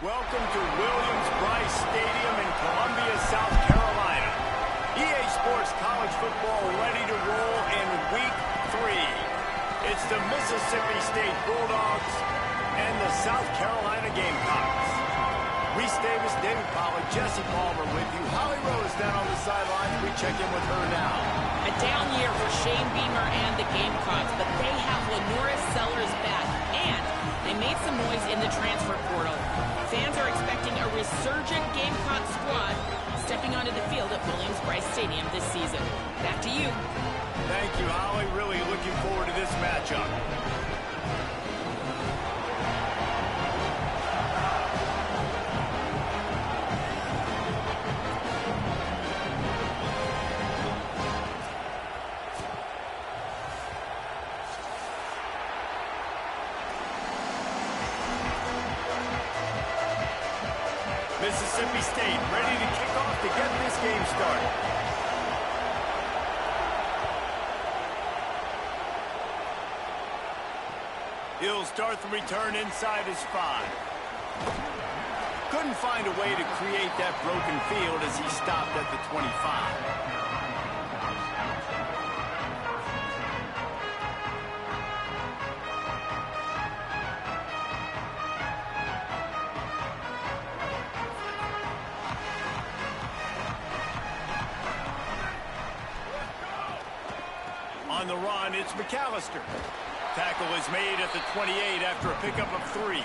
Welcome to Williams-Brice Stadium in Columbia, South Carolina. EA Sports College Football ready to roll in Week 3. It's the Mississippi State Bulldogs and the South Carolina Gamecocks. Reese Davis, David Pollack, Jesse Palmer with you. Holly Rose down on the sidelines. We check in with her now. A down year for Shane Beamer and the Gamecocks, but they have Lenora Sellers back, and they made some noise in the transfer portal. Fans are expecting a resurgent Gamecock squad stepping onto the field at Williams-Brice Stadium this season. Back to you. Thank you, Holly. Really looking forward to this matchup. Mississippi State ready to kick off to get this game started. He'll start the return inside his 5. Couldn't find a way to create that broken field as he stopped at the 25. On the run, it's McAllister. Tackle is made at the 28 after a pickup of 3.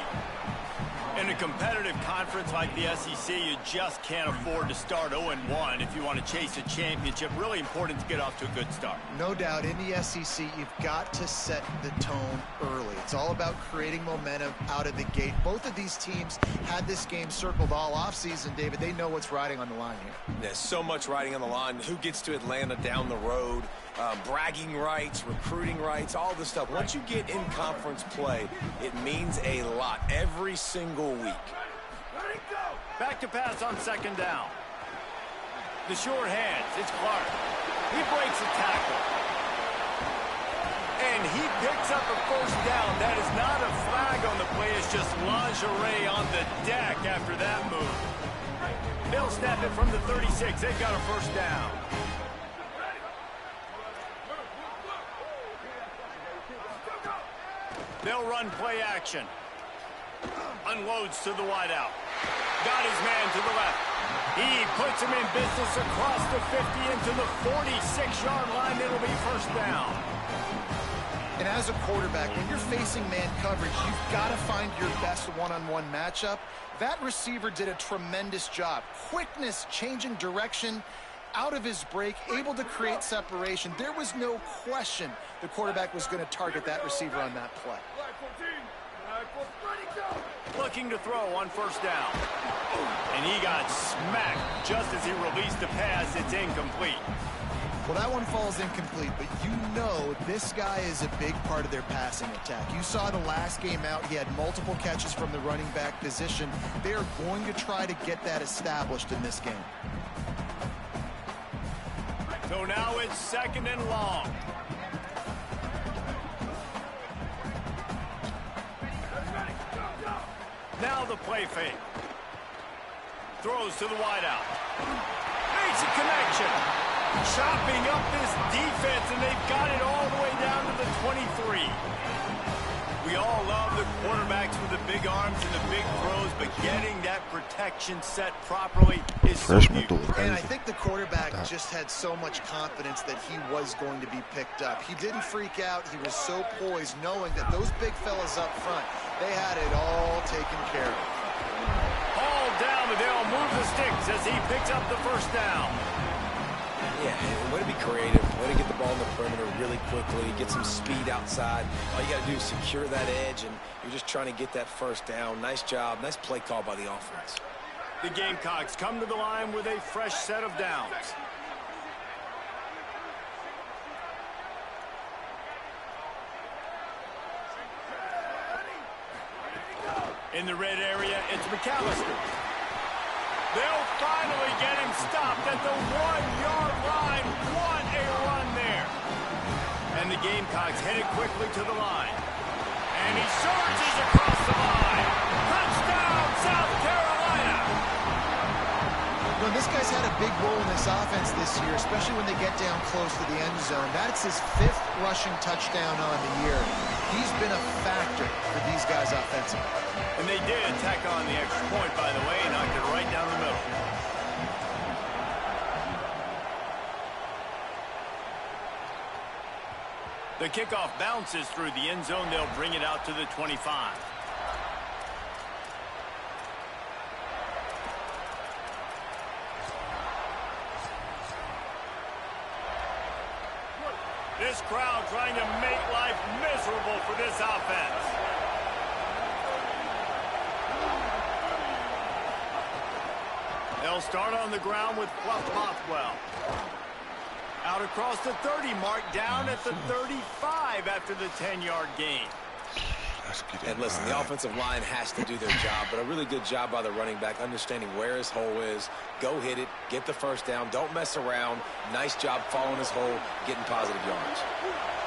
In a competitive conference like the SEC, you just can't afford to start 0-1 if you want to chase a championship. Really important to get off to a good start. No doubt, in the SEC, you've got to set the tone early. It's all about creating momentum out of the gate. Both of these teams had this game circled all offseason, David. They know what's riding on the line here. There's so much riding on the line. Who gets to Atlanta down the road? Bragging rights, recruiting rights, all this stuff. Once you get in conference play, it means a lot every single week. Back to pass on second down. The short hands, it's Clark. He breaks a tackle. And he picks up a first down. That is not a flag on the play. It's just lingerie on the deck after that move. They'll snap it from the 36. They've got a first down. They'll run play action. Unloads to the wideout. Got his man to the left. He puts him in business across the 50 into the 46-yard line. It'll be first down. And as a quarterback, when you're facing man coverage, you've got to find your best one-on-one matchup. That receiver did a tremendous job. Quickness, changing direction, out of his break, able to create separation. There was no question the quarterback was going to target that receiver on that play. Looking to throw on first down. And he got smacked just as he released the pass. It's incomplete. Well, that one falls incomplete, but you know this guy is a big part of their passing attack. You saw the last game out. He had multiple catches from the running back position. They're going to try to get that established in this game. So now it's second and long. Now the play fake. Throws to the wideout. Makes a connection. Chopping up this defense, and they've got it all the way down to the 23. We all love the quarterbacks with the big arms and the big throws, but getting that protection set properly is so huge. And I think the quarterback just had so much confidence that he was going to be picked up. He didn't freak out. He was so poised, knowing that those big fellas up front, they had it all taken care of. Hauled down, but they'll move the sticks as he picks up the first down. Yeah, way to be creative, way to get the ball in the perimeter really quickly, get some speed outside. All you got to do is secure that edge, and you're just trying to get that first down. Nice job, nice play call by the offense. The Gamecocks come to the line with a fresh set of downs. In the red area, it's McAllister. They'll finally get him stopped at the 1-yard line. What a run there. And the Gamecocks headed quickly to the line. And he surges across the line. Touchdown, South Carolina. this guy's had a big role in this offense this year, especially when they get down close to the end zone. That's his 5th rushing touchdown on the year. He's been a factor for these guys offensively. And they did tack on the extra point, by the way, and knocked it right down the middle. The kickoff bounces through the end zone. They'll bring it out to the 25. This crowd trying to make life miserable for this offense. They'll start on the ground with Fluff Bothwell. Out across the 30 mark, down at the 35 after the 10-yard gain. And listen, the offensive line has to do their job, but a really good job by the running back, understanding where his hole is. Go hit it, get the first down, don't mess around. Nice job following his hole, getting positive yards.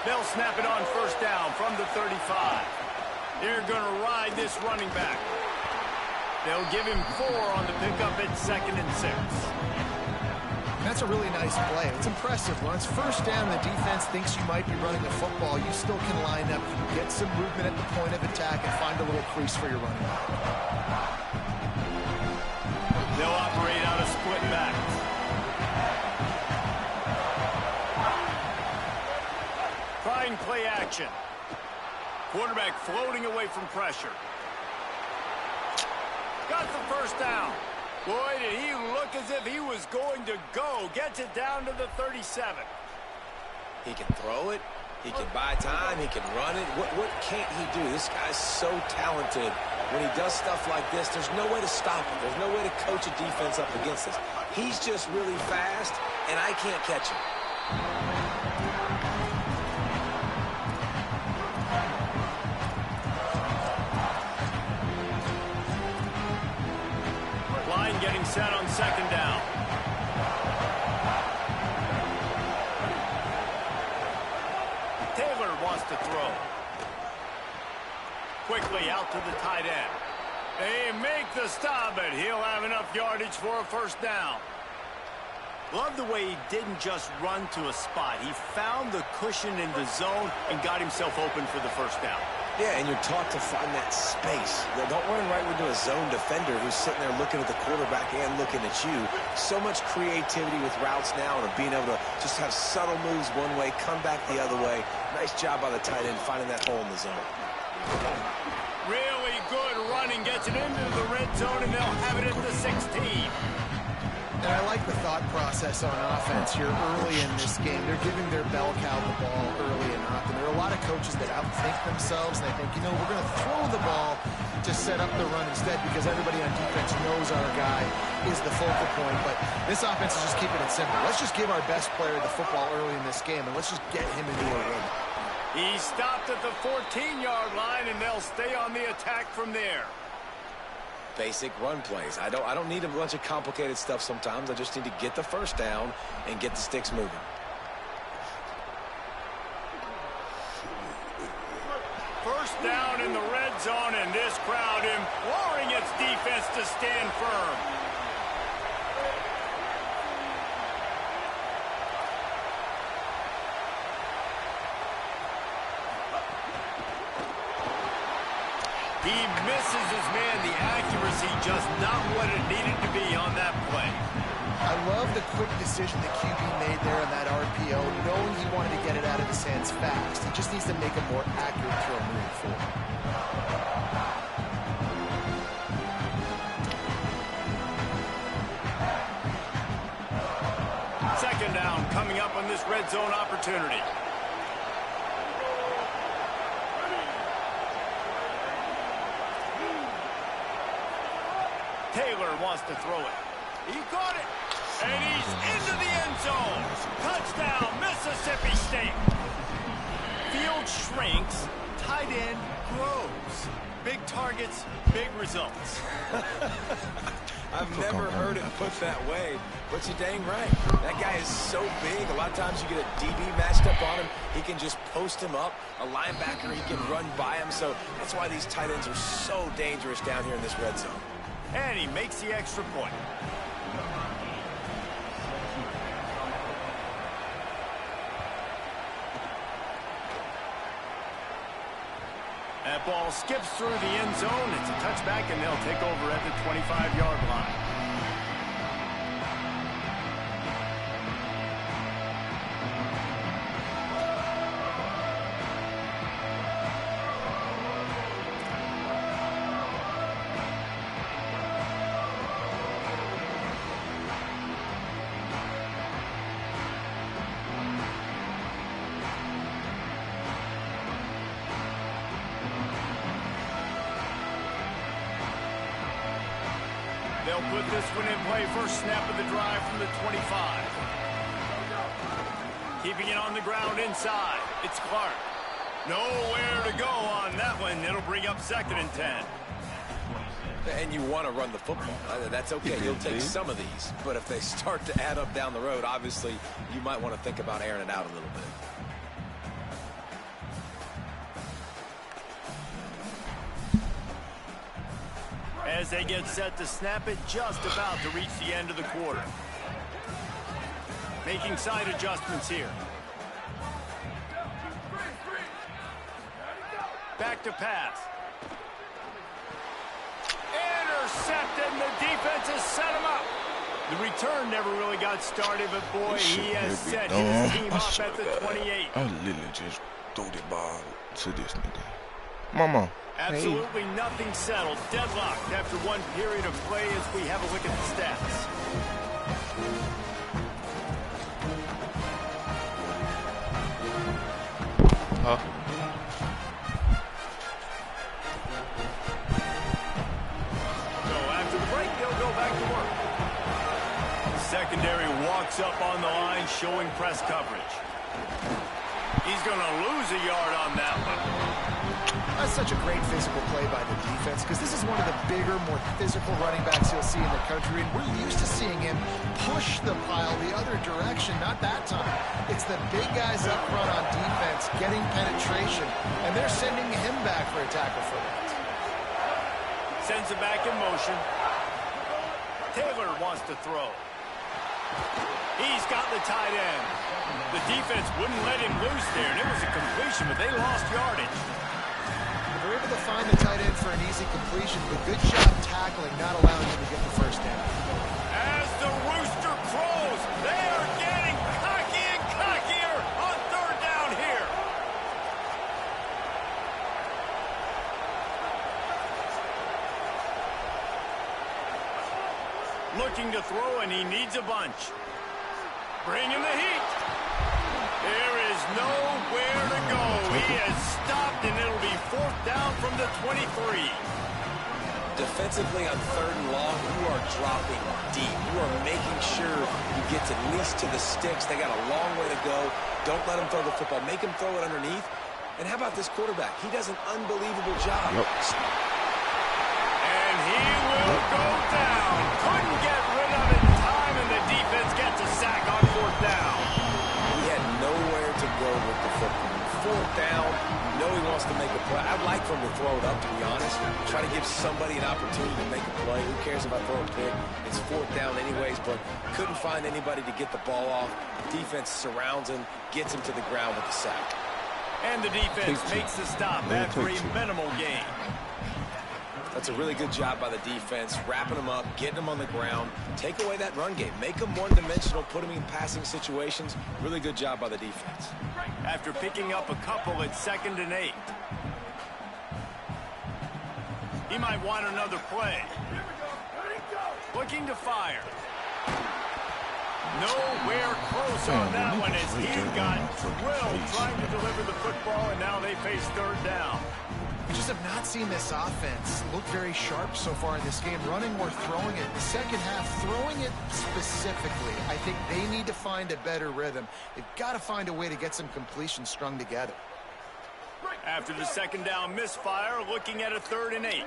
They'll snap it on first down from the 35. They're going to ride this running back. They'll give him 4 on the pickup at 2nd and 6. That's a really nice play. It's impressive. When it's first down, the defense thinks you might be running the football. You still can line up, get some movement at the point of attack, and find a little crease for your running back. They'll operate out of split backs. Trying play action. Quarterback floating away from pressure. Got the first down. Boy, did he look as if he was going to go. Gets it down to the 37. He can throw it. He can buy time. He can run it. What can't he do? This guy's so talented. When he does stuff like this, there's no way to stop him. There's no way to coach a defense up against this. He's just really fast, and I can't catch him. Getting set on 2nd down. Taylor wants to throw. Quickly out to the tight end. They make the stop, but he'll have enough yardage for a first down. Love the way he didn't just run to a spot. He found the cushion in the zone and got himself open for the first down. Yeah, and you're taught to find that space. Don't run right into a zone defender who's sitting there looking at the quarterback and looking at you. So much creativity with routes now and being able to just have subtle moves one way, come back the other way. Nice job by the tight end finding that hole in the zone. Really good running. Gets it into the red zone, and they'll have it at the 16. And I like the thought process on offense here early in this game. They're giving their bell cow the ball early and often. There are a lot of coaches that outthink themselves, and they think, you know, we're going to throw the ball to set up the run instead because everybody on defense knows our guy is the focal point. But this offense is just keeping it simple. Let's just give our best player the football early in this game, and let's just get him into a rhythm. He stopped at the 14-yard line, and they'll stay on the attack from there. Basic run plays. I don't need a bunch of complicated stuff sometimes. I just need to get the first down and get the sticks moving. First down in the red zone, and this crowd imploring its defense to stand firm. He misses his man. The accuracy just not what it needed to be on that play. I love the quick decision the QB made there on that RPO, knowing he wanted to get it out of his hands fast. He just needs to make a more accurate throw moving forward. Second down coming up on this red zone opportunity. Taylor wants to throw it. He caught it. And he's into the end zone. Touchdown, Mississippi State. Field shrinks, tight end grows. Big targets, big results. I've never heard it put that way, but you're dang right. That guy is so big. A lot of times you get a DB matched up on him. He can just post him up. A linebacker, he can run by him. So that's why these tight ends are so dangerous down here in this red zone. And he makes the extra point. That ball skips through the end zone. It's a touchback, and they'll take over at the 25-yard line. They'll put this one in play. First snap of the drive from the 25. Keeping it on the ground inside. It's Clark. Nowhere to go on that one. It'll bring up 2nd and 10. And you want to run the football. That's okay. You'll take some of these. But if they start to add up down the road, obviously, you might want to think about airing it out a little bit. As they get set to snap it, just about to reach the end of the quarter. Making side adjustments here. Back to pass. Intercepted, and the defense has set him up. The return never really got started, but boy, he has set his team up at the 28. I literally just threw the ball to this nigga. Mama. Absolutely nothing settled. Deadlocked after one period of play as we have a look at the stats. So after the break, they'll go back to work. Secondary walks up on the line, showing press coverage. He's going to lose a yard on that one. That's such a great physical play by the defense because this is one of the bigger, more physical running backs you'll see in the country, and we're used to seeing him push the pile the other direction. Not that time. It's the big guys up front on defense getting penetration, and they're sending him back for a tackle for that. Sends it back in motion. Taylor wants to throw. He's got the tight end. The defense wouldn't let him loose there, and it was a completion, but they lost yardage. They're able to find the tight end for an easy completion, but good job tackling, not allowing him to get the first down. As the rooster crows, they are getting cocky and cockier on 3rd down here. Looking to throw, and he needs a bunch. Bring him the heat. There is nowhere to go. He has stopped, and it'll be 4th down from the 23. Defensively on 3rd and long, you are dropping deep. You are making sure you get at least to the sticks. They got a long way to go. Don't let him throw the football. Make him throw it underneath. And how about this quarterback? He does an unbelievable job. And he will go down. Couldn't get rid of it in time, and the defense gets a sack on 4th down. He had nowhere to go with the football. 4th down, you know he wants to make a play. I'd like for him to throw it up, to be honest. Try to give somebody an opportunity to make a play. Who cares if I throw a pick? It's 4th down anyways, but couldn't find anybody to get the ball off. Defense surrounds him, gets him to the ground with the sack. And the defense makes the stop after a minimal gain. That's a really good job by the defense, wrapping them up, getting them on the ground. Take away that run game. Make them one-dimensional, put them in passing situations. Really good job by the defense. After picking up a couple at 2nd and 8. He might want another play. Looking to fire. Nowhere close on that one as he got drilled trying to deliver the football, and now they face 3rd down. We just have not seen this offense look very sharp so far in this game, running or throwing it. The second half, throwing it specifically, I think they need to find a better rhythm. They've got to find a way to get some completions strung together. After the 2nd down misfire, looking at a 3rd and 8.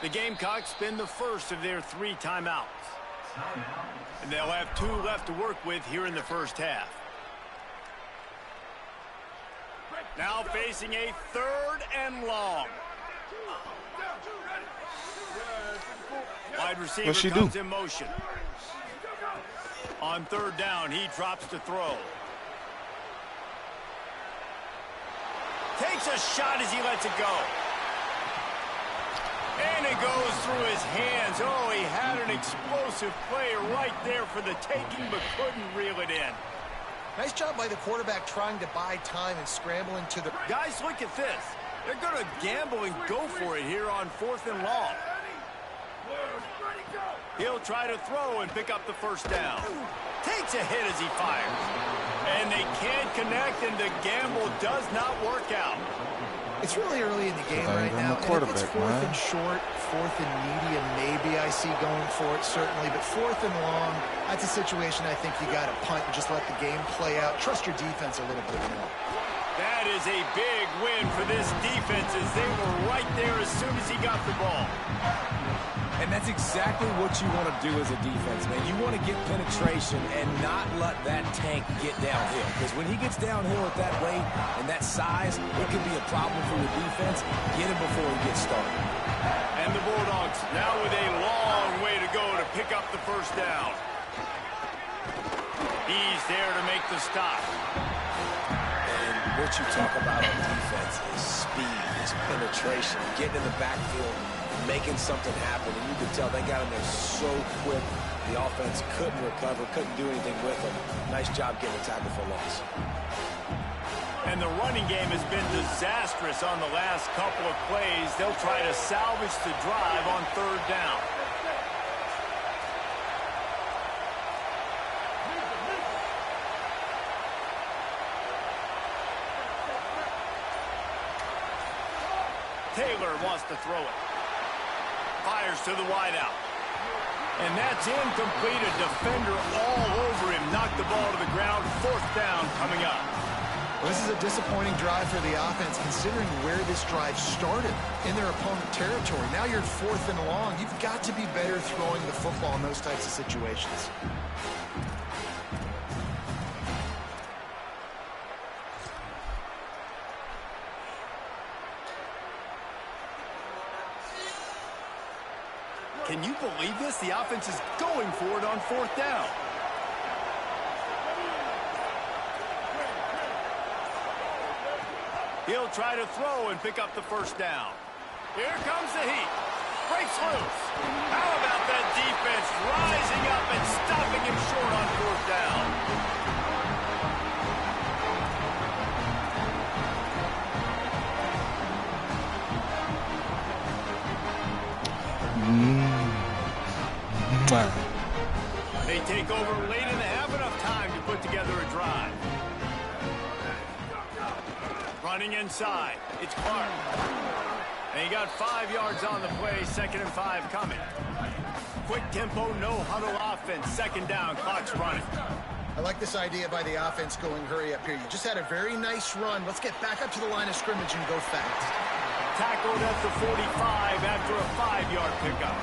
The Gamecocks spend the first of their 3 timeouts. And they'll have 2 left to work with here in the first half. Now facing a 3rd and long. Wide receiver comes in motion. On 3rd down, he drops to throw. Takes a shot as he lets it go. And it goes through his hands. Oh, he had an explosive play right there for the taking, but couldn't reel it in. Nice job by the quarterback trying to buy time and scrambling to the... Guys, look at this. They're going to gamble and go for it here on 4th and long. He'll try to throw and pick up the 1st down. Takes a hit as he fires. And they can't connect, and the gamble does not work out. It's really early in the game right now. And if it's 4th and short, 4th and medium, maybe I see going for it, certainly. But 4th and long, that's a situation I think you got to punt and just let the game play out. Trust your defense a little bit more. That is a big win for this defense as they were right there as soon as he got the ball. And that's exactly what you want to do as a defense, man. You want to get penetration and not let that tank get downhill. Because when he gets downhill at that rate and that size, it can be a problem for the defense. Get him before he gets started. And the Bulldogs now with a long way to go to pick up the 1st down. He's there to make the stop. And what you talk about on defense is speed, is penetration, getting in the backfield, making something happen, and you could tell they got in there so quick. The offense couldn't recover, couldn't do anything with them. Nice job getting a tackle for loss. And the running game has been disastrous on the last couple of plays. They'll try to salvage the drive on 3rd down. Taylor wants to throw it. Fires to the wideout. And that's incomplete. A defender all over him. Knocked the ball to the ground. 4th down coming up. Well, this is a disappointing drive for the offense, considering where this drive started in their opponent territory. Now you're 4th and long. You've got to be better throwing the football in those types of situations. Can you believe this? The offense is going for it on 4th down. He'll try to throw and pick up the 1st down. Here comes the heat. Breaks loose. How about that defense rising up and stopping him short on 4th down? They take over late in the half, enough time to put together a drive. Running inside, it's Clark. And he got 5 yards on the play, 2nd and 5 coming. Quick tempo, no huddle offense, 2nd down, clock's running. I like this idea by the offense going hurry up here. You just had a very nice run. Let's get back up to the line of scrimmage and go fast. Tackled at the 45 after a 5-yard pickup.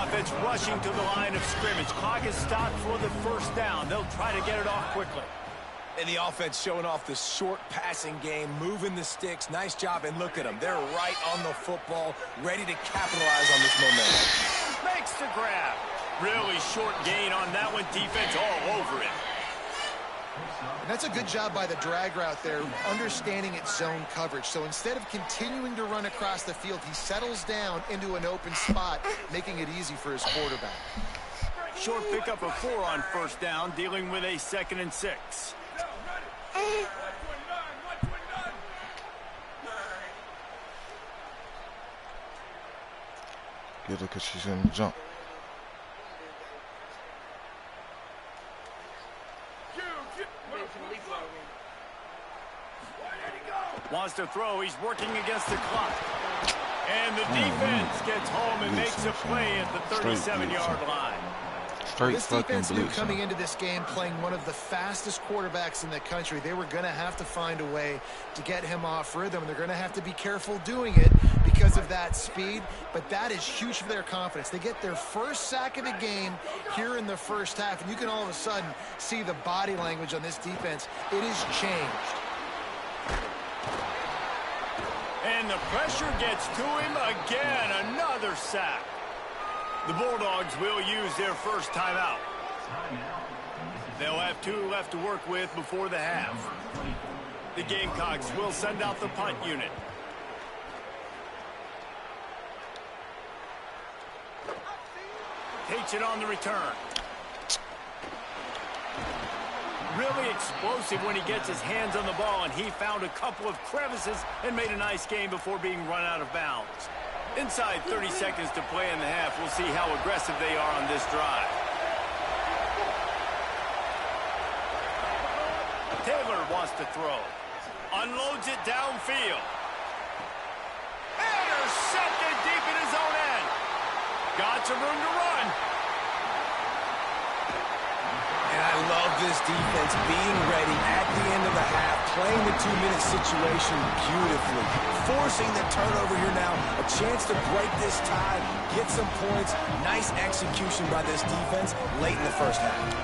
Offense rushing to the line of scrimmage. Clock is stopped for the 1st down. They'll try to get it off quickly. And the offense showing off the short passing game, moving the sticks. Nice job, and look at them. They're right on the football, ready to capitalize on this momentum. Makes the grab. Really short gain on that one. Defense all over it. And that's a good job by the drag route there, understanding its zone coverage. So instead of continuing to run across the field, he settles down into an open spot, making it easy for his quarterback. Short pickup of 4 on 1st down, dealing with a 2nd and 6. Get her because she's going to jump. Wants to throw. He's working against the clock. And the defense gets home and makes a play at the 37-yard line. This defense knew coming into this game playing one of the fastest quarterbacks in the country. They were going to have to find a way to get him off rhythm. They're going to have to be careful doing it because of that speed. But that is huge for their confidence. They get their 1st sack of the game here in the 1st half. And you can all of a sudden see the body language on this defense. It has changed. And the pressure gets to him again. Another sack. The Bulldogs will use their first timeout. They'll have 2 left to work with before the half. The Gamecocks will send out the punt unit. Takes it on the return. Really explosive when he gets his hands on the ball, and he found a couple of crevices and made a nice game before being run out of bounds. Inside 30 seconds to play in the half. We'll see how aggressive they are on this drive. Taylor wants to throw. Unloads it downfield. Intercepted deep in his own end. Got some room to run. And I love this defense being ready at the end of the half, playing the 2-minute situation beautifully, forcing the turnover here now, a chance to break this tie, get some points. Nice execution by this defense late in the first half.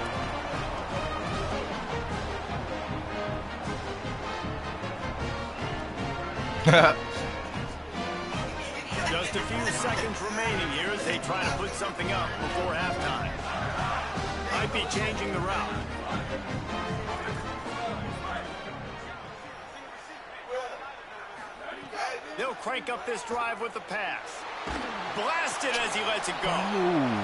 Just a few seconds remaining here as they try to put something up before halftime. Might be changing the route. They'll crank up this drive with the pass. Blasted as he lets it go.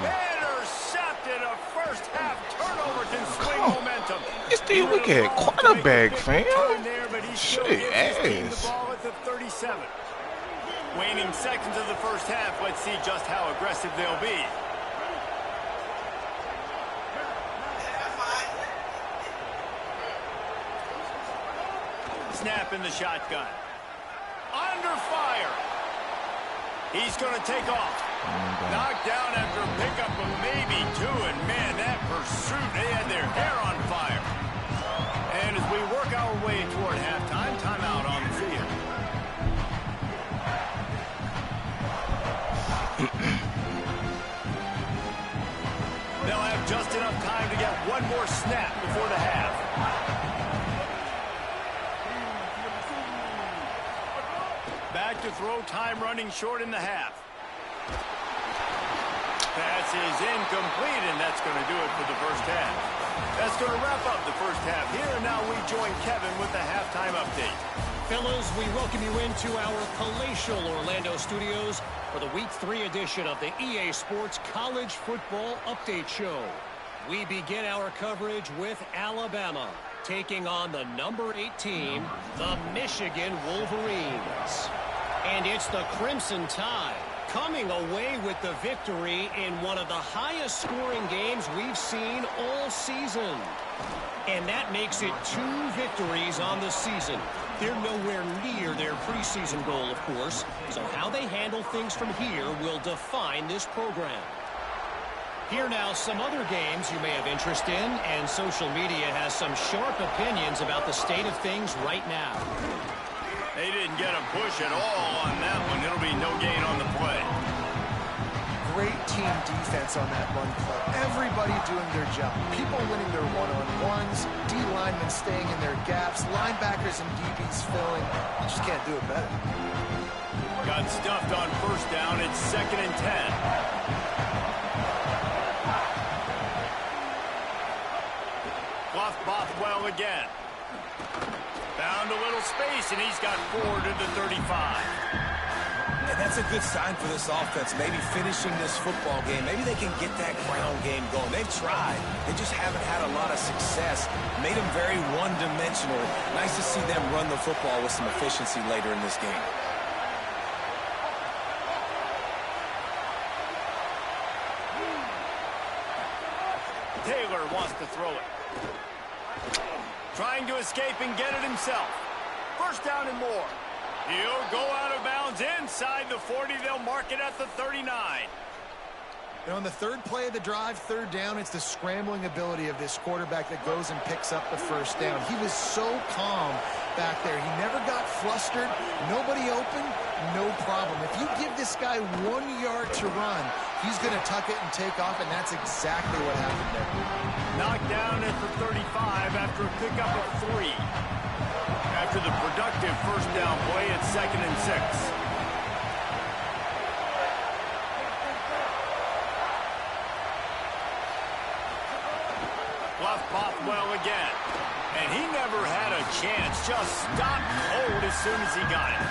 Intercepted. A first half turnover can swing momentum. This dude, look at quarterback, fam. Shit, ass. The ball at the 37. Waning seconds of the first half. Let's see just how aggressive they'll be. Snap in the shotgun. Under fire. He's going to take off. Knocked down after a pickup of maybe 2. And, man, that pursuit, they had their hair on fire. And as we work our way toward halftime, timeout on the field. They'll have just enough time to get one more snap before the half. Back to throw, time running short in the half. Pass is incomplete, and that's going to do it for the first half. That's going to wrap up the first half here, and now we join Kevin with the halftime update. Fellas, we welcome you into our palatial Orlando studios for the Week 3 edition of the EA Sports College Football Update Show. We begin our coverage with Alabama, taking on the number 8 team, the Michigan Wolverines. And it's the Crimson Tide coming away with the victory in one of the highest scoring games we've seen all season. And that makes it 2 victories on the season. They're nowhere near their preseason goal, of course. So how they handle things from here will define this program. Here now, some other games you may have interest in, and social media has some sharp opinions about the state of things right now. They didn't get a push at all on that one. It'll be no gain on the play. Great team defense on that run play. Everybody doing their job. People winning their one-on-ones, D linemen staying in their gaps, linebackers and DBs filling. You just can't do it better. Got stuffed on first down. It's 2nd and 10. Bluff Bothwell again. Found a little space, and he's got 4 to the 35. And that's a good sign for this offense, maybe finishing this football game. Maybe they can get that ground game going. They've tried. They just haven't had a lot of success. Made them very one-dimensional. Nice to see them run the football with some efficiency later in this game. Taylor wants to throw it. Trying to escape and get it himself. First down and more. He'll go out of bounds inside the 40. They'll mark it at the 39. And on the third play of the drive, third down, it's the scrambling ability of this quarterback that goes and picks up the first down. He was so calm back there. He never got flustered. Nobody open, no problem. If you give this guy 1 yard to run, he's going to tuck it and take off, and that's exactly what happened there. Knocked down at the 35 after a pickup of 3. After the productive first down play, it's 2nd and 6. Bluff Bothwell again. And he never had a chance. Just stopped cold as soon as he got it.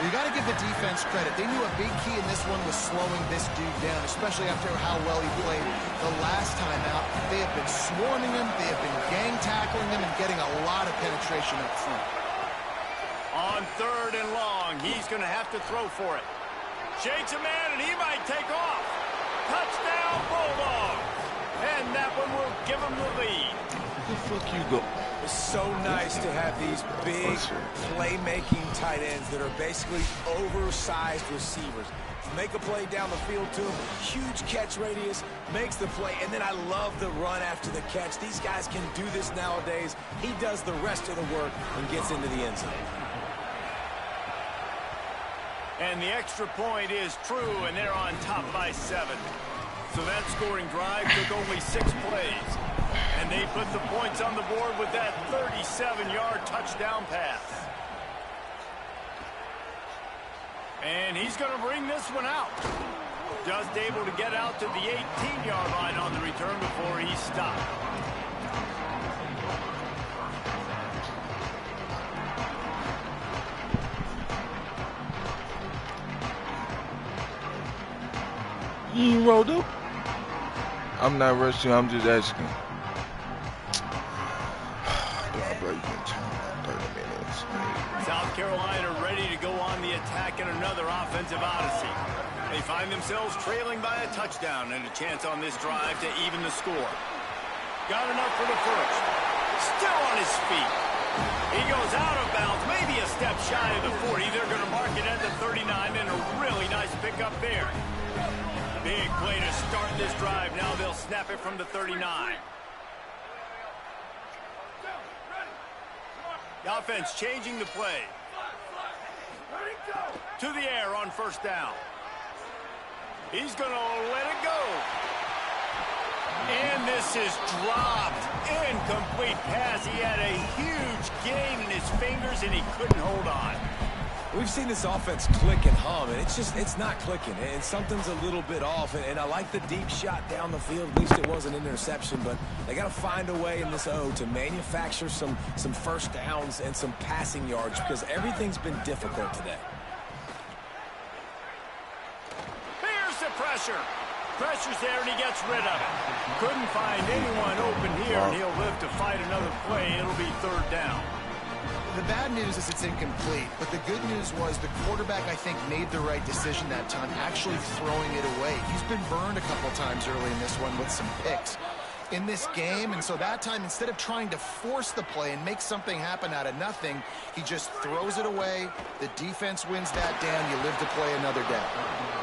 You got to give the defense credit. They knew a big key in this one was slowing this dude down, especially after how well he played the last time out. They have been swarming him. They have been gang tackling him and getting a lot of penetration up front. On 3rd and long, he's going to have to throw for it. Shakes a man, and he might take off. Touchdown, Bulldogs. And that one will give him the lead. Where the fuck you go? It's so nice to have these big playmaking tight ends that are basically oversized receivers. Make a play down the field to him, huge catch radius, makes the play, and then I love the run after the catch. These guys can do this nowadays. He does the rest of the work and gets into the end zone. And the extra point is true, and they're on top by 7. So that scoring drive took only 6 plays. And they put the points on the board with that 37-yard touchdown pass. And he's going to bring this one out. Just able to get out to the 18-yard line on the return before he stopped. You rolled up? I'm not rushing, I'm just asking. South Carolina ready to go on the attack in another offensive odyssey. They find themselves trailing by a touchdown and a chance on this drive to even the score. Got enough for the first. Still on his feet. He goes out of bounds, maybe a step shy of the 40. They're going to mark it at the 39, and a really nice pickup there. Big play to start this drive. Now they'll snap it from the 39. The offense changing the play. To the air on 1st down. He's going to let it go. And this is dropped. Incomplete pass. He had a huge gain in his fingers, and he couldn't hold on. We've seen this offense click and hum, and it's not clicking, and something's a little bit off. And I like the deep shot down the field. At least it wasn't an interception, but they got to find a way in this O to manufacture some first downs and some passing yards because everything's been difficult today. Here's the pressure. Pressure's there, and he gets rid of it. Couldn't find anyone open here, and he'll live to fight another play. It'll be 3rd down. The bad news is it's incomplete, but the good news was the quarterback, I think, made the right decision that time, actually throwing it away. He's been burned a couple times early in this one with some picks in this game, and so that time, instead of trying to force the play and make something happen out of nothing, he just throws it away. The defense wins that down. You live to play another down.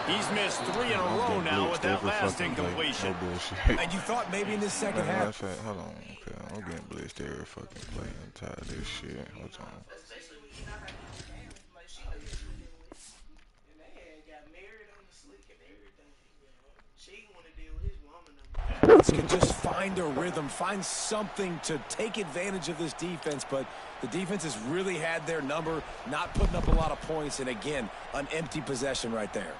He's missed 3 in a row now with that last incompletion. And you thought maybe in this second half. Hold on, okay. I'm getting blitzed every fucking play. I'm tired of this shit. Hold on. Can just find a rhythm, find something to take advantage of this defense, but the defense has really had their number, not putting up a lot of points, and again, an empty possession right there.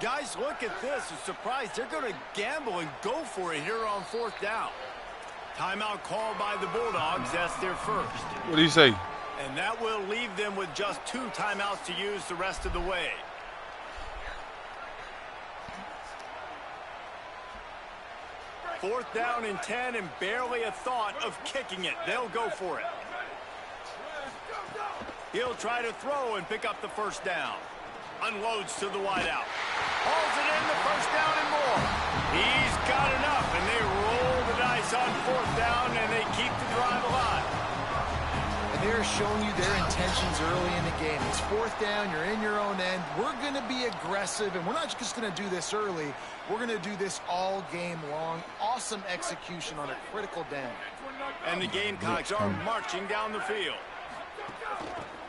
Guys, look at this. I'm surprised they're going to gamble and go for it here on 4th down. Timeout called by the Bulldogs. That's their first. What do you say? And that will leave them with just 2 timeouts to use the rest of the way. Fourth down and 10, and barely a thought of kicking it. They'll go for it. He'll try to throw and pick up the first down. Unloads to the wideout. Hauls it in, the first down and more. He's got enough, and they roll the dice on 4th down, and they keep the drive alive. And they're showing you their intentions early in the game. It's 4th down, you're in your own end. We're going to be aggressive, and we're not just going to do this early. We're going to do this all game long. Awesome execution on a critical down. And the Gamecocks are marching down the field.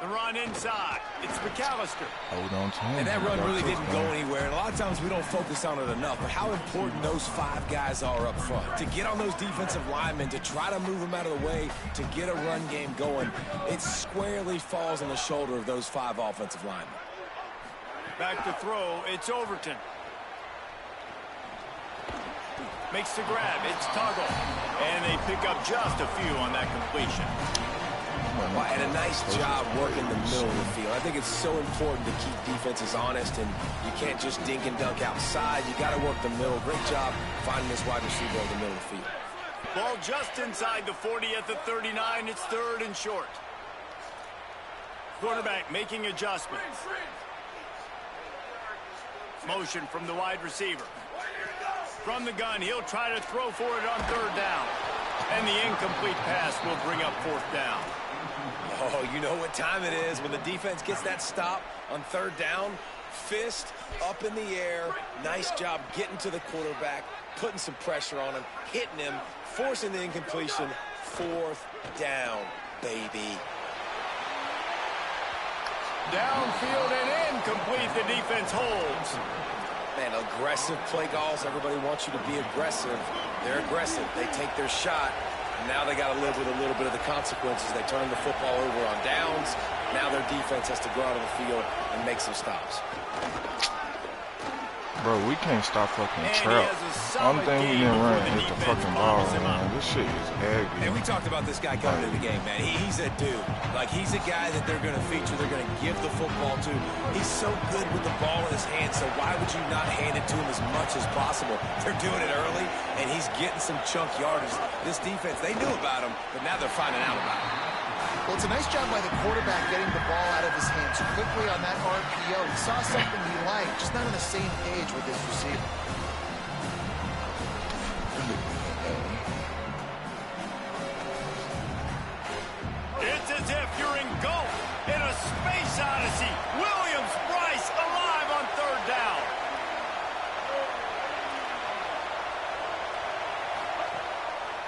The run inside. It's McAllister. Hold on to him. And that run really didn't go anywhere. And a lot of times we don't focus on it enough. But how important those 5 guys are up front. To get on those defensive linemen, to try to move them out of the way, to get a run game going, it squarely falls on the shoulder of those 5 offensive linemen. Back to throw. It's Overton. Makes the grab. It's Tuggle. And they pick up just a few on that completion. And a nice job working the middle of the field. I think it's so important to keep defenses honest, and you can't just dink and dunk outside. You got to work the middle. Great job finding this wide receiver over the middle of the field. Ball just inside the 40 at the 39. It's 3rd and short. Quarterback making adjustments. Motion from the wide receiver. From the gun, he'll try to throw for it on 3rd down. And the incomplete pass will bring up 4th down. Oh, you know what time it is when the defense gets that stop on 3rd down. Fist up in the air. Nice job getting to the quarterback, putting some pressure on him, hitting him, forcing the incompletion. 4th down, baby. Downfield and incomplete. The defense holds. Man, aggressive play calls. Everybody wants you to be aggressive. They're aggressive. They take their shot. And now they got to live with a little bit of the consequences. They turn the football over on downs. Now their defense has to go out on the field and make some stops. Bro, we can't stop fucking Trout. Only thing we didn't run is the fucking ball, man. This shit is heavy. And we talked about this guy coming into the game, man. He's a dude. Like, he's a guy that they're going to feature. They're going to give the football to. He's so good with the ball in his hands, so why would you not hand it to him as much as possible? They're doing it early, and he's getting some chunk yardage. This defense, they knew about him, but now they're finding out about him. Well, it's a nice job by the quarterback getting the ball out of his hands quickly on that RPO. He saw something he liked, just not on the same page with his receiver. It's as if you're engulfed in a space odyssey. Williams-Brice alive on 3rd down.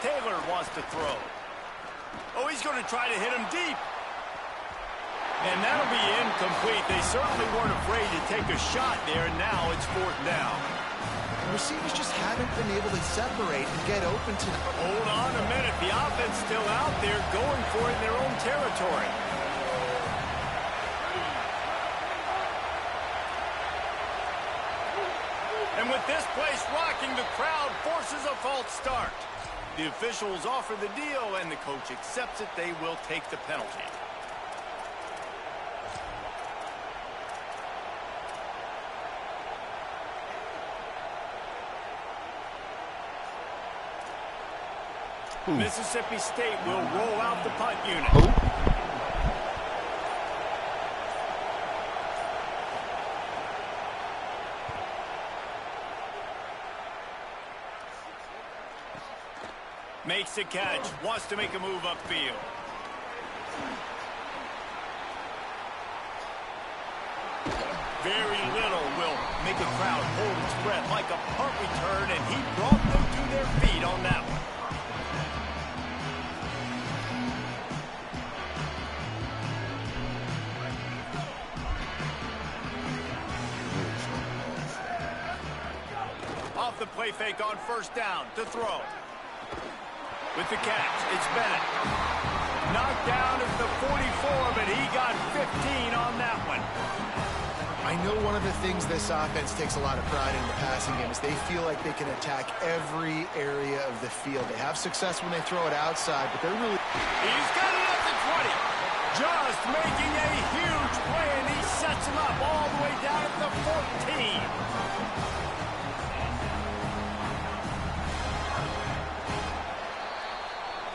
Taylor wants to throw. Oh, he's going to try to hit him deep. And that'll be incomplete. They certainly weren't afraid to take a shot there, and now it's 4th down. The receivers just haven't been able to separate and get open to... Hold on a minute. The offense still out there going for it in their own territory. And with this place rocking, the crowd forces a false start. The officials offer the deal, and the coach accepts it. They will take the penalty. Mississippi State will roll out the punt unit. Makes the catch, wants to make a move upfield. Very little will make a crowd hold its breath like a punt return, and he brought them to their feet on that one. Off the play fake on 1st down to throw. With the catch, it's Bennett. Knocked down at the 44, but he got 15 on that one. I know one of the things this offense takes a lot of pride in the passing game is they feel like they can attack every area of the field. They have success when they throw it outside, but they're really... He's got it at the 20. Just making a huge play, and he sets him up all the way down at the 14.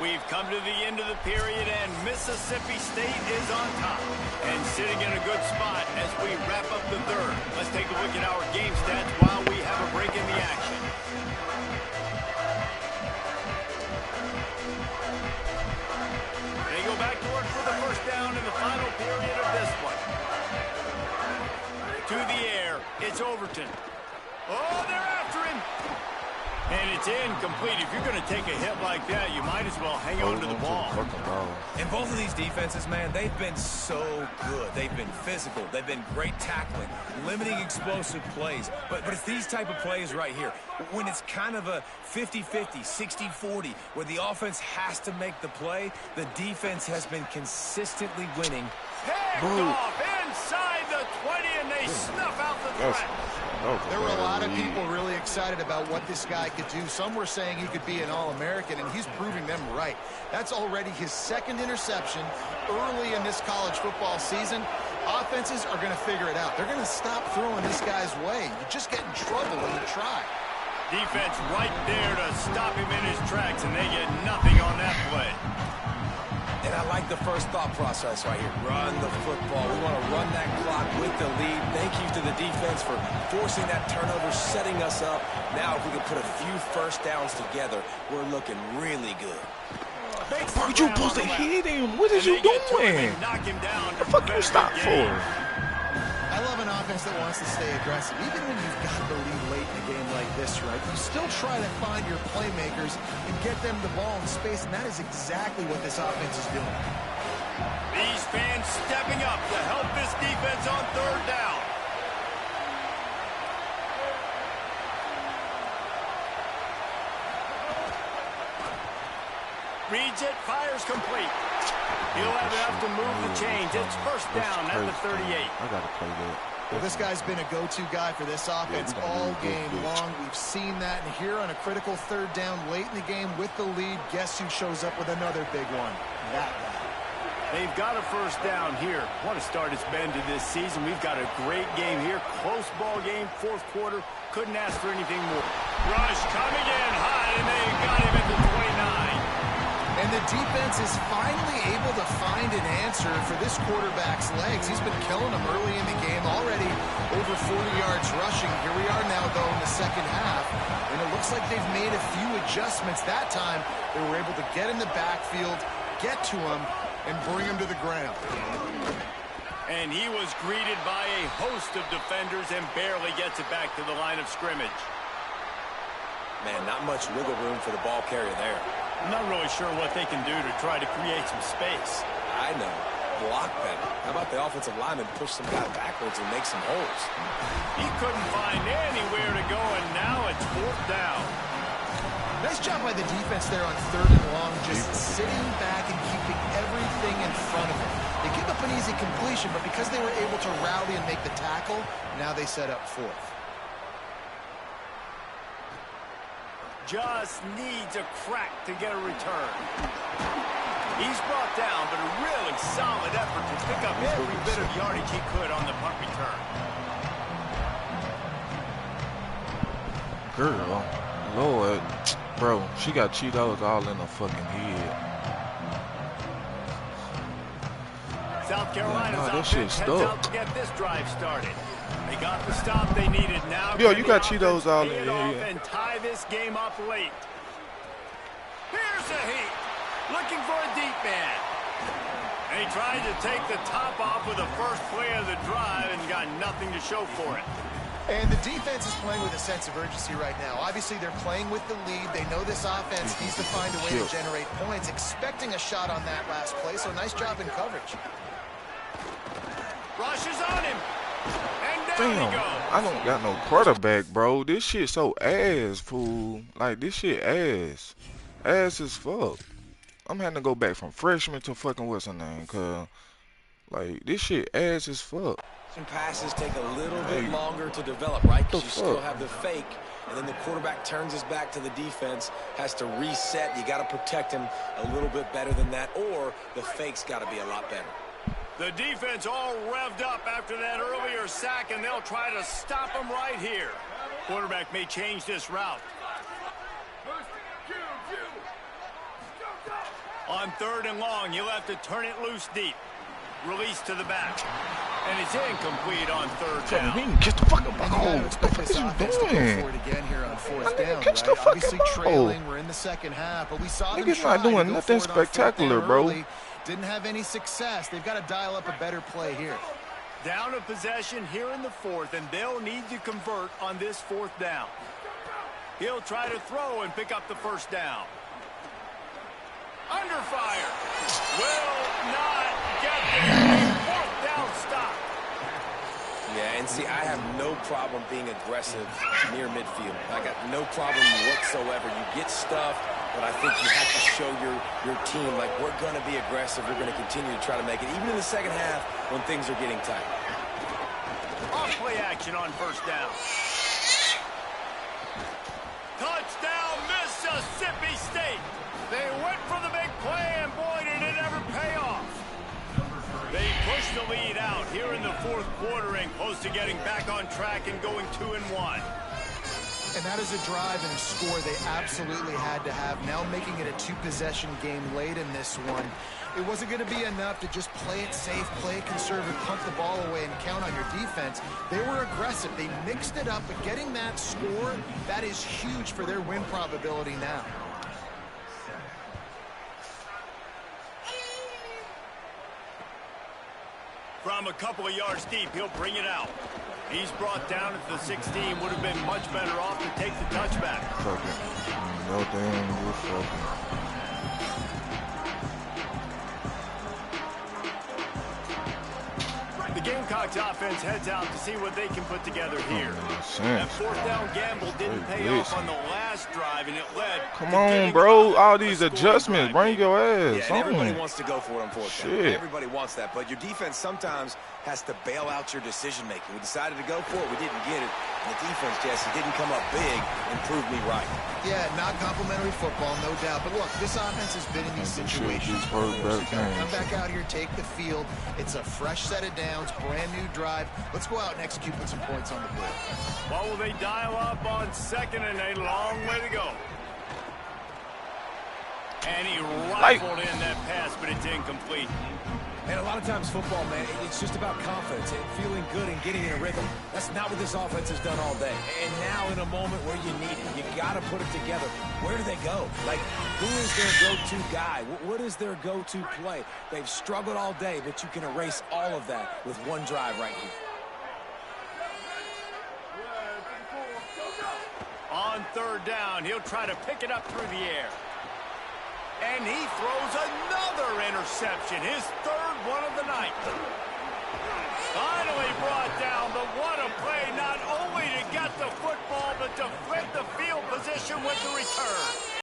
We've come to the end of the period, and Mississippi State is on top and sitting in a good spot as we wrap up the 3rd. Let's take a look at our game stats while we have a break in the action. They go back to work for the 1st down in the final period of this one. To the air, it's Overton. Oh, they're after him. And it's incomplete. If you're going to take a hit like that, you might as well hang on to the ball. And both of these defenses, man, they've been so good. They've been physical. They've been great tackling, limiting explosive plays. But it's these type of plays right here, when it's kind of a 50-50, 60-40, where the offense has to make the play, the defense has been consistently winning. Picked off inside the 20, and they snuff out the threat. There were a lot of people really excited about what this guy could do. Some were saying he could be an All-American, and he's proving them right. That's already his second interception early in this college football season. Offenses are going to figure it out. They're going to stop throwing this guy's way. You just get in trouble when you try. Defense right there to stop him in his tracks, and they get nothing on that play. And I like the first thought process right here. Run the football. We want to run that clock with the lead. Thank you to the defense for forcing that turnover, setting us up. Now, if we can put a few first downs together, we're looking really good. Bro, you supposed to hit him. What is you doing? Knock him down. What the fuck you stop for? I love an offense that wants to stay aggressive. Even when you've got the lead late in a game like this, right, you still try to find your playmakers and get them the ball in space, and that is exactly what this offense is doing. These fans stepping up to help this defense on third down. Reads it, fires complete. He'll have enough to move the chains. It's first down at the 38. I gotta play that. Well, this guy's been a go-to guy for this offense all game long. We've seen that, and here on a critical third down late in the game with the lead, guess who shows up with another big one? That guy. They've got a first down here. What a start it's been to this season. We've got a great game here. Close ball game, fourth quarter. Couldn't ask for anything more. Rush coming in high, and they got him at the 29. And the defense is finally able to find an answer for this quarterback's legs. He's been killing them early in the game, already over 40 yards rushing. Here we are now, though, in the second half. And it looks like they've made a few adjustments. That time, they were able to get in the backfield, get to him, and bring him to the ground. And he was greeted by a host of defenders and barely gets it back to the line of scrimmage. Man, not much wiggle room for the ball carrier there. I'm not really sure what they can do to try to create some space. I know. Block better. How about the offensive lineman push some guy backwards and make some holes? He couldn't find anywhere to go, and now it's fourth down. Nice job by the defense there on third and long, just sitting back and keeping everything in front of them. They give up an easy completion, but because they were able to rally and make the tackle, now they set up fourth. Just needs a crack to get a return. He's brought down, but a really solid effort to pick up every bit of yardage he could on the punt return. Girl, Lord, bro, she got Cheetos all in her fucking head. South Carolina's that shit offense heads out stuck. to get this drive started. They got the stop they needed. Now Yo, you got Cheetos all in your head head. and tie this game up late. Here's a heat. Looking for a deep man. And he tried to take the top off with the first play of the drive and got nothing to show for it. And the defense is playing with a sense of urgency right now. Obviously, they're playing with the lead. They know this offense needs to find a way to generate points, expecting a shot on that last play. So nice job in coverage. Rushes on him. And down Damn, he goes. I don't got no quarterback, bro. This shit so ass, fool. Like, this shit ass. Ass as fuck. I'm having to go back from freshman to fucking what's her name, cause, like, this shit ass as fuck. Some passes take a little bit longer to develop, right? Because you still have the fake, and then the quarterback turns his back to the defense, has to reset. You got to protect him a little bit better than that, or the fake's got to be a lot better. The defense all revved up after that earlier sack, and they'll try to stop him right here. Quarterback may change this route. On third and long, you'll have to turn it loose deep. Release to the back. And it's incomplete on third down. He can catch the fucking ball. And What the fuck is you doing? For it again here on fourth down, catch the right? fucking Obviously ball. trailing. We're in the second half, but we saw them Niggas try not to doing go nothing for it on fourth spectacular, down bro. early. Didn't have any success. They've got to dial up a better play here. Down a possession here in the fourth, and they'll need to convert on this fourth down. He'll try to throw and pick up the first down. Under fire. Will not get there. Fourth down stop. Yeah, and see, I have no problem being aggressive near midfield. I got no problem whatsoever. You get stuff, but I think you have to show your team, like, we're going to be aggressive. We're going to continue to try to make it, even in the second half when things are getting tight. Off play action on first down. Touchdown, Mississippi State. They went for the big play, and boy, did it ever pay off. They push the lead out here in the fourth quarter and close to getting back on track and going 2-1. And that is a drive and a score they absolutely had to have. Now making it a two-possession game late in this one. It wasn't going to be enough to just play it safe, play it conservative, punt the ball away, and count on your defense. They were aggressive. They mixed it up, but getting that score, that is huge for their win probability now. From a couple of yards deep, he'll bring it out. He's brought down at the 16. Would have been much better off to take the touchback. No damn, you're fucking. The Gamecocks offense heads out to see what they can put together here. That fourth down gamble didn't pay off on the last drive, and it led. Come on, bro. All these adjustments. Bring your ass. Yeah, and everybody wants to go for it, unfortunately. Shit. Everybody wants that, but your defense sometimes has to bail out your decision-making. We decided to go for it. We didn't get it. And the defense, Jesse, didn't come up big and prove me right. Yeah, not complimentary football, no doubt. But look, this offense has been in these situations before. So come back out here, take the field. It's a fresh set of downs, brand new drive. Let's go out and execute with some points on the board. What will they dial up on second and a long way to go? And he rifled in that pass, but it's incomplete. And a lot of times football, man, it's just about confidence and feeling good and getting in a rhythm. That's not what this offense has done all day. And now in a moment where you need it, you got to put it together. Where do they go? Like, who is their go-to guy? What is their go-to play? They've struggled all day, but you can erase all of that with one drive right here. On third down, he'll try to pick it up through the air. And he throws another interception, his third one of the night. Finally brought down, but what a play, not only to get the football, but to flip the field position with the return.